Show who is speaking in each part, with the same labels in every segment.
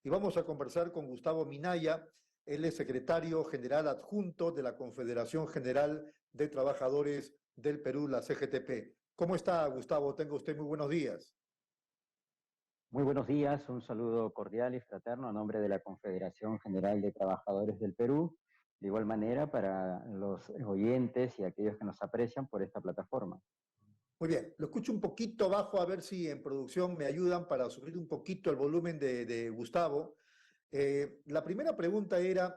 Speaker 1: y vamos a conversar con Gustavo Minaya. Él es secretario general adjunto de la Confederación General de Trabajadores del Perú, la CGTP. ¿Cómo está, Gustavo? Tenga usted muy buenos días.
Speaker 2: Muy buenos días, un saludo cordial y fraterno a nombre de la Confederación General de Trabajadores del Perú, de igual manera para los oyentes y aquellos que nos aprecian por esta plataforma.
Speaker 1: Muy bien, lo escucho un poquito bajo, a ver si en producción me ayudan para subir un poquito el volumen de Gustavo. La primera pregunta era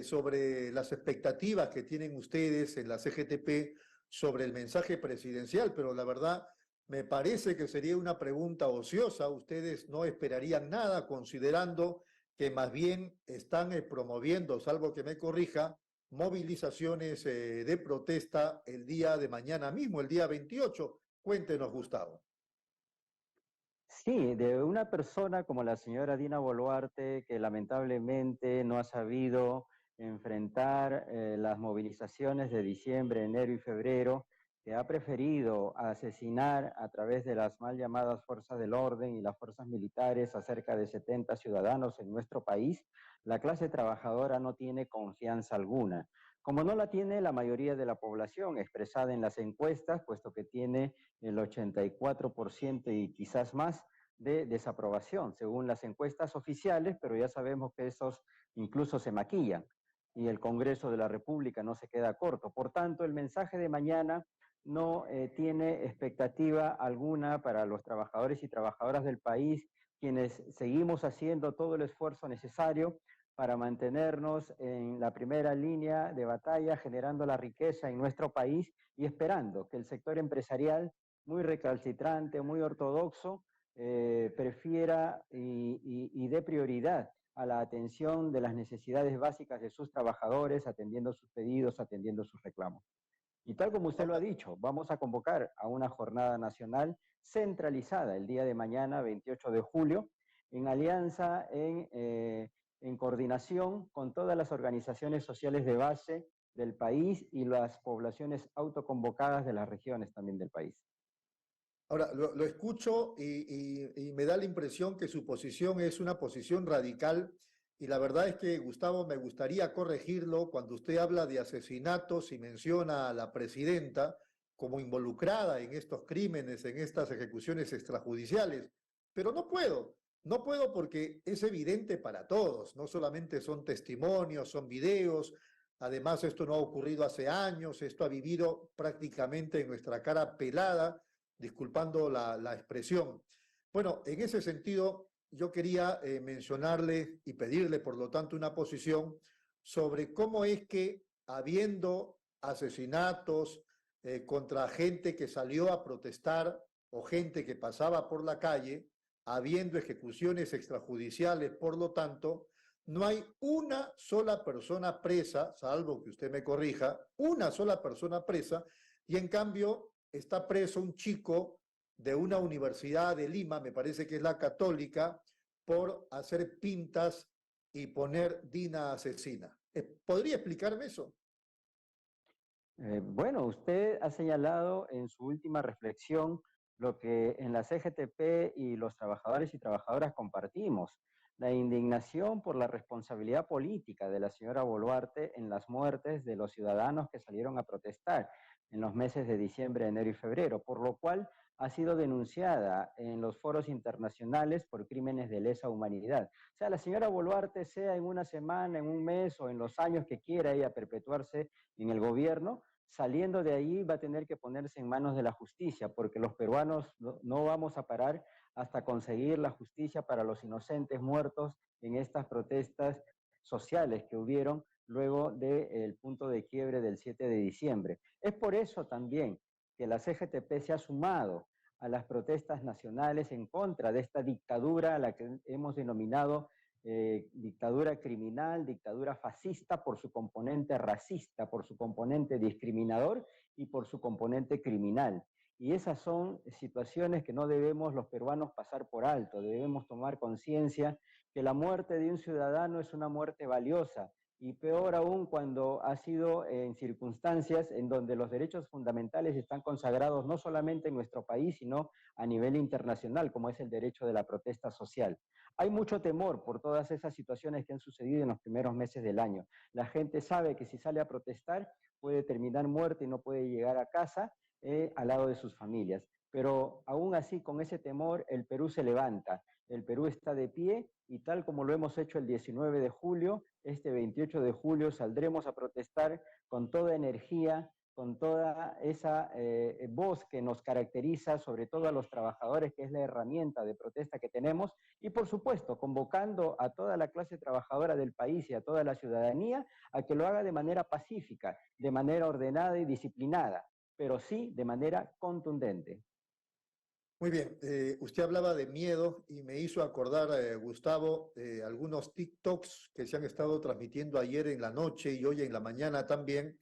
Speaker 1: sobre las expectativas que tienen ustedes en la CGTP sobre el mensaje presidencial, pero la verdad me parece que sería una pregunta ociosa. Ustedes no esperarían nada considerando que más bien están promoviendo, salvo que me corrija, movilizaciones de protesta el día de mañana mismo, el día 28. Cuéntenos, Gustavo.
Speaker 2: Sí, de una persona como la señora Dina Boluarte, que lamentablemente no ha sabido enfrentar las movilizaciones de diciembre, enero y febrero, que ha preferido asesinar a través de las mal llamadas fuerzas del orden y las fuerzas militares a cerca de 70 ciudadanos en nuestro país, la clase trabajadora no tiene confianza alguna, como no la tiene la mayoría de la población expresada en las encuestas, puesto que tiene el 84% y quizás más de desaprobación, según las encuestas oficiales, pero ya sabemos que esos incluso se maquillan y el Congreso de la República no se queda corto. Por tanto, el mensaje de mañana no tiene expectativa alguna para los trabajadores y trabajadoras del país, quienes seguimos haciendo todo el esfuerzo necesario para mantenernos en la primera línea de batalla, generando la riqueza en nuestro país y esperando que el sector empresarial, muy recalcitrante, muy ortodoxo, prefiera y dé prioridad a la atención de las necesidades básicas de sus trabajadores, atendiendo sus pedidos, atendiendo sus reclamos. Y tal como usted lo ha dicho, vamos a convocar a una jornada nacional centralizada el día de mañana, 28 de julio, en alianza, en coordinación con todas las organizaciones sociales de base del país y las poblaciones autoconvocadas de las regiones también del país.
Speaker 1: Ahora, lo escucho y me da la impresión que su posición es una posición radical y la verdad es que, Gustavo, me gustaría corregirlo cuando usted habla de asesinatos y menciona a la presidenta como involucrada en estos crímenes, en estas ejecuciones extrajudiciales, pero no puedo porque es evidente para todos, no solamente son testimonios, son videos, además esto no ha ocurrido hace años, esto ha vivido prácticamente en nuestra cara pelada disculpando la expresión. Bueno, en ese sentido, yo quería mencionarle y pedirle, por lo tanto, una posición sobre cómo es que, habiendo asesinatos contra gente que salió a protestar o gente que pasaba por la calle, habiendo ejecuciones extrajudiciales, por lo tanto, no hay una sola persona presa, salvo que usted me corrija, una sola persona presa, y en cambio está preso un chico de una universidad de Lima, me parece que es la Católica, por hacer pintas y poner Dina asesina. ¿Podría explicarme eso?
Speaker 2: Bueno, usted ha señalado en su última reflexión lo que en la CGTP y los trabajadores y trabajadoras compartimos, la indignación por la responsabilidad política de la señora Boluarte en las muertes de los ciudadanos que salieron a protestar en los meses de diciembre, enero y febrero, por lo cual ha sido denunciada en los foros internacionales por crímenes de lesa humanidad. O sea, la señora Boluarte, sea en una semana, en un mes o en los años que quiera ella perpetuarse en el gobierno, saliendo de ahí va a tener que ponerse en manos de la justicia, porque los peruanos no vamos a parar hasta conseguir la justicia para los inocentes muertos en estas protestas sociales que hubieron luego del punto de quiebre del 7 de diciembre. Es por eso también que la CGTP se ha sumado a las protestas nacionales en contra de esta dictadura a la que hemos denominado dictadura criminal, dictadura fascista por su componente racista, por su componente discriminador y por su componente criminal. Y esas son situaciones que no debemos los peruanos pasar por alto, debemos tomar conciencia que la muerte de un ciudadano es una muerte valiosa y peor aún cuando ha sido en circunstancias en donde los derechos fundamentales están consagrados no solamente en nuestro país, sino a nivel internacional, como es el derecho de la protesta social. Hay mucho temor por todas esas situaciones que han sucedido en los primeros meses del año. La gente sabe que si sale a protestar puede terminar muerta y no puede llegar a casa al lado de sus familias. Pero aún así, con ese temor, el Perú se levanta. El Perú está de pie y tal como lo hemos hecho el 19 de julio, este 28 de julio saldremos a protestar con toda energía, con toda esa voz que nos caracteriza, sobre todo a los trabajadores, que es la herramienta de protesta que tenemos, y por supuesto, convocando a toda la clase trabajadora del país y a toda la ciudadanía a que lo haga de manera pacífica, de manera ordenada y disciplinada, pero sí de manera contundente.
Speaker 1: Muy bien, usted hablaba de miedo y me hizo acordar, Gustavo, algunos TikToks que se han estado transmitiendo ayer en la noche y hoy en la mañana también,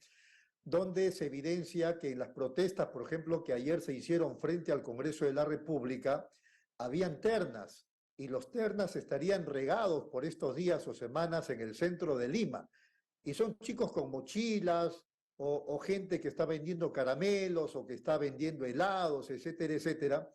Speaker 1: donde se evidencia que en las protestas, por ejemplo, que ayer se hicieron frente al Congreso de la República, habían ternas y los ternas estarían regados por estos días o semanas en el centro de Lima. Y son chicos con mochilas o gente que está vendiendo caramelos o que está vendiendo helados, etcétera, etcétera.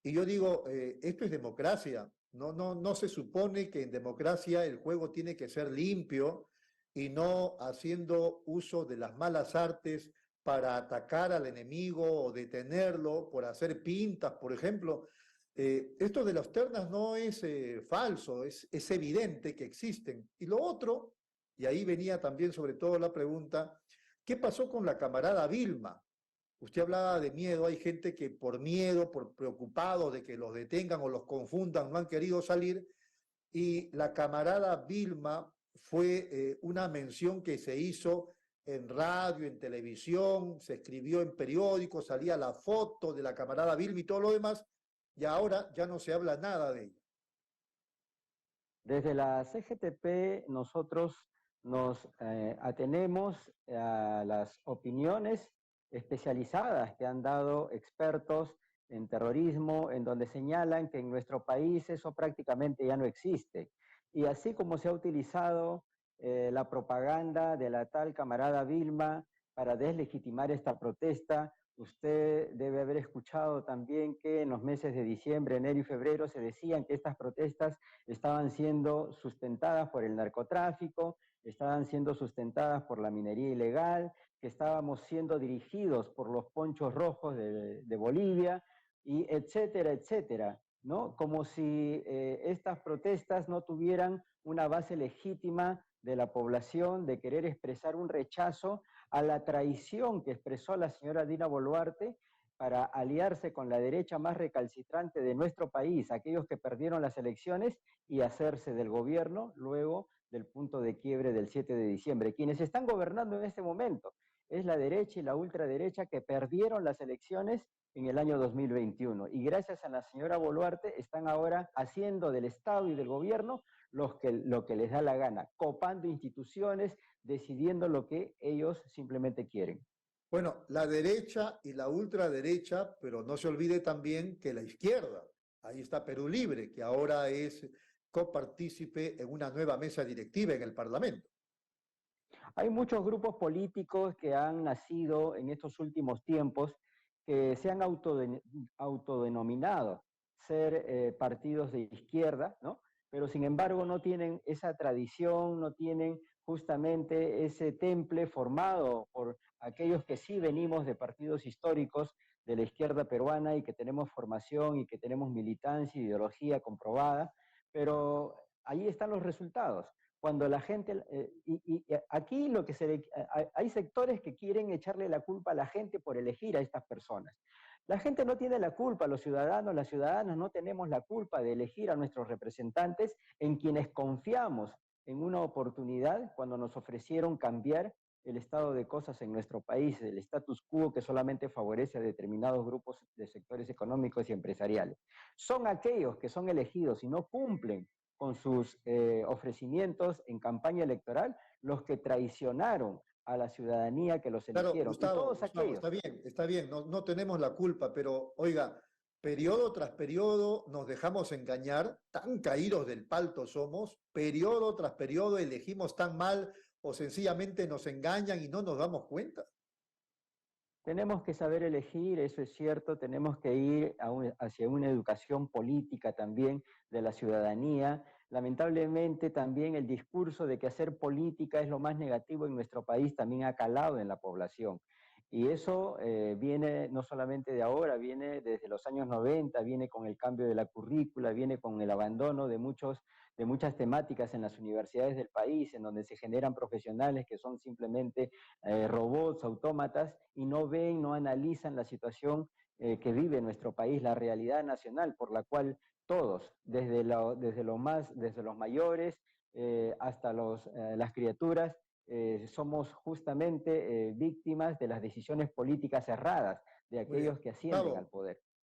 Speaker 1: Y yo digo, esto es democracia. No se supone que en democracia el juego tiene que ser limpio y no haciendo uso de las malas artes para atacar al enemigo o detenerlo por hacer pintas, por ejemplo. Esto de las ternas no es falso, es evidente que existen. Y lo otro, y ahí venía también sobre todo la pregunta, ¿qué pasó con la camarada Vilma? Usted hablaba de miedo, hay gente que por miedo, por preocupados de que los detengan o los confundan, no han querido salir, y la camarada Vilma fue una mención que se hizo en radio, en televisión, se escribió en periódicos, salía la foto de la camarada Vilma y todo lo demás, y ahora ya no se habla nada de ella.
Speaker 2: Desde la CGTP nosotros nos atenemos a las opiniones especializadas que han dado expertos en terrorismo, en donde señalan que en nuestro país eso prácticamente ya no existe. Y así como se ha utilizado la propaganda de la tal camarada Vilma para deslegitimar esta protesta, usted debe haber escuchado también que en los meses de diciembre, enero y febrero se decían que estas protestas estaban siendo sustentadas por el narcotráfico, estaban siendo sustentadas por la minería ilegal, que estábamos siendo dirigidos por los ponchos rojos de Bolivia, y etcétera, etcétera, ¿no? Como si estas protestas no tuvieran una base legítima de la población de querer expresar un rechazo a la traición que expresó la señora Dina Boluarte para aliarse con la derecha más recalcitrante de nuestro país, aquellos que perdieron las elecciones, y hacerse del gobierno luego del punto de quiebre del 7 de diciembre. Quienes están gobernando en este momento es la derecha y la ultraderecha que perdieron las elecciones en el año 2021. Y gracias a la señora Boluarte están ahora haciendo del Estado y del gobierno lo que les da la gana, copando instituciones, decidiendo lo que ellos simplemente quieren.
Speaker 1: Bueno, la derecha y la ultraderecha, pero no se olvide también que la izquierda, ahí está Perú Libre, que ahora es copartícipe en una nueva mesa directiva en el Parlamento.
Speaker 2: Hay muchos grupos políticos que han nacido en estos últimos tiempos que se han autodenominado ser partidos de izquierda, ¿no? Pero sin embargo no tienen esa tradición, no tienen justamente ese temple formado por aquellos que sí venimos de partidos históricos de la izquierda peruana y que tenemos formación y que tenemos militancia, ideología comprobada, pero ahí están los resultados cuando la gente, aquí lo que hay sectores que quieren echarle la culpa a la gente por elegir a estas personas. La gente no tiene la culpa, los ciudadanos, las ciudadanas no tenemos la culpa de elegir a nuestros representantes en quienes confiamos en una oportunidad cuando nos ofrecieron cambiar el estado de cosas en nuestro país, el status quo que solamente favorece a determinados grupos de sectores económicos y empresariales. Son aquellos que son elegidos y no cumplen con sus ofrecimientos en campaña electoral, los que traicionaron a la ciudadanía que los
Speaker 1: Claro,
Speaker 2: eligieron.
Speaker 1: Gustavo,
Speaker 2: Y todos
Speaker 1: Gustavo,
Speaker 2: aquellos.
Speaker 1: está bien, no tenemos la culpa, pero oiga, periodo tras periodo nos dejamos engañar, tan caídos del palto somos, periodo tras periodo elegimos tan mal o sencillamente nos engañan y no nos damos cuenta.
Speaker 2: Tenemos que saber elegir, eso es cierto, tenemos que ir hacia una educación política también de la ciudadanía. Lamentablemente también el discurso de que hacer política es lo más negativo en nuestro país también ha calado en la población. Y eso viene no solamente de ahora, viene desde los años 90, viene con el cambio de la currícula, viene con el abandono de muchas temáticas en las universidades del país, en donde se generan profesionales que son simplemente robots, autómatas, y no ven, no analizan la situación que vive nuestro país, la realidad nacional, por la cual todos, desde los mayores hasta las criaturas, somos justamente víctimas de las decisiones políticas erradas de
Speaker 1: Muy bien.
Speaker 2: aquellos que ascienden al
Speaker 1: Gustavo,
Speaker 2: poder.